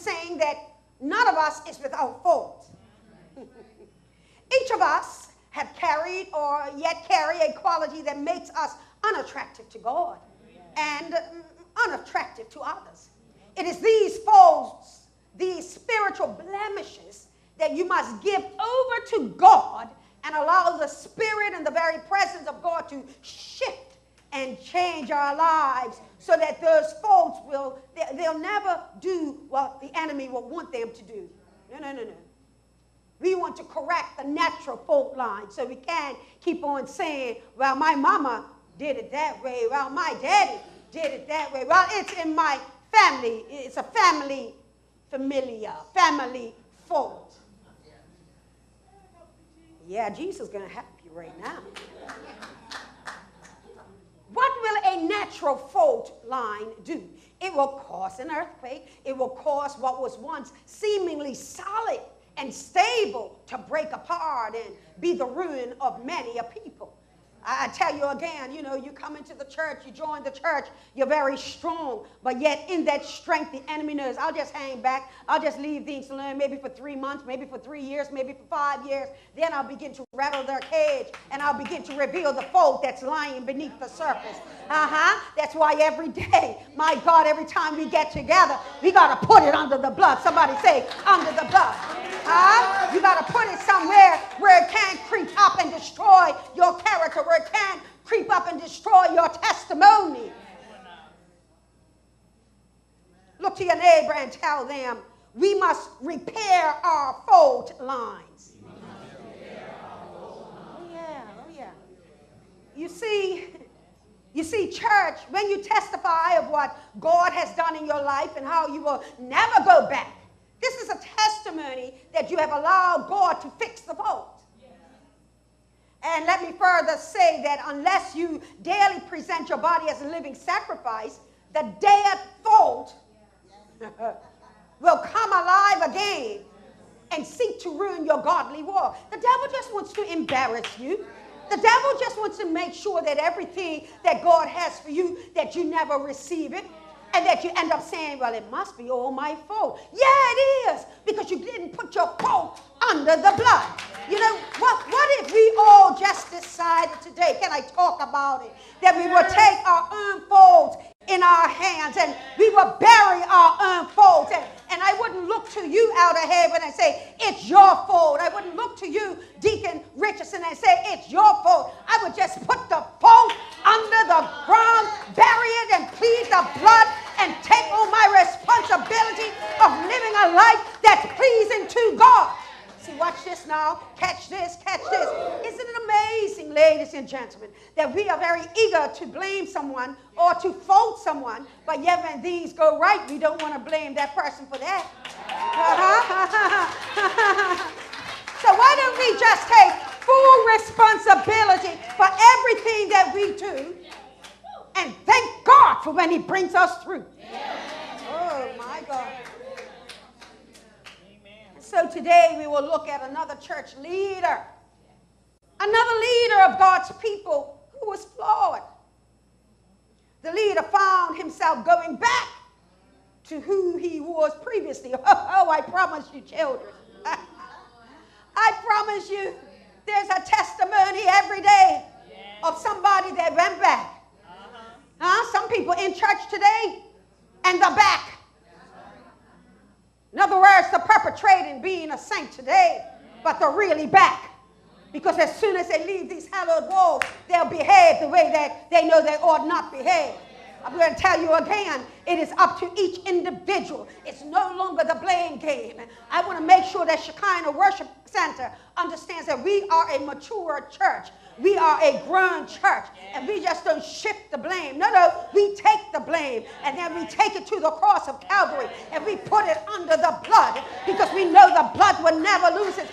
saying that none of us is without fault. Each of us have carried or yet carry a quality that makes us unattractive to God and unattractive to others. It is these faults, these spiritual blemishes that you must give over to God and allow the Spirit and the very presence of God to shift and change our lives so that those faults they'll never do what the enemy will want them to do. No. We want to correct the natural fault line so we can't keep on saying, well, my mama did it that way. Well, my daddy did it that way. Well, it's in my family. It's a family fault. Yeah, Jesus is going to help you right now. What will a natural fault line do? It will cause an earthquake. It will cause what was once seemingly solid and stable to break apart and be the ruin of many a people. I tell you again, you come into the church, you join the church, you're very strong, but yet in that strength, the enemy knows, I'll just hang back, I'll just leave things alone, maybe for 3 months, maybe for 3 years, maybe for 5 years, then I'll begin to rattle their cage, and I'll begin to reveal the fault that's lying beneath the surface. That's why every day, my God, every time we get together, we got to put it under the blood. Somebody say, under the blood. You got to put it somewhere where it can't creep up and destroy your character, where it can't creep up and destroy your testimony. Look to your neighbor and tell them, we must repair our fault lines. Oh yeah. You see, church, when you testify of what God has done in your life and how you will never go back, this is a testimony that you have allowed God to fix the fault. And let me further say that unless you daily present your body as a living sacrifice, the dead fault will come alive again and seek to ruin your godly walk. The devil just wants to embarrass you. The devil just wants to make sure that everything that God has for you, that you never receive it. And that you end up saying, well, it must be all my fault. Yeah, it is, because you didn't put your fault under the blood. What if we all just decided today, can I talk about it, that we will take our own faults in our hands and we will bury our own faults. And I wouldn't look to you out of heaven and say, it's your fault. I wouldn't look to you, Deacon Richardson, and say, it's your fault. I would just put the fault under the ground, bury it, and plead the blood, and take on my responsibility of living a life that's pleasing to God. See, watch this now. Catch this, catch this. Isn't it amazing, ladies and gentlemen, that we are very eager to blame someone or to fault someone, but yet when things go right, we don't want to blame that person for that. So why don't we just take full responsibility for everything that we do and thank God for when he brings us through. Oh, my God. So today we will look at another church leader. Another leader of God's people who was flawed. The leader found himself going back to who he was previously. Oh, I promise you, children. I promise you, there's a testimony every day of somebody that went back. Some people in church today, and they're back. In other words, they're perpetrating being a saint today, but they're really back. Because as soon as they leave these hallowed walls, they'll behave the way that they know they ought not behave. I'm going to tell you again, it is up to each individual. It's no longer the blame game. I want to make sure that Shekinah Worship Center understands that we are a mature church. We are a grown church, and we just don't shift the blame. No, we take the blame, and then we take it to the cross of Calvary, and we put it under the blood, because we know the blood will never lose its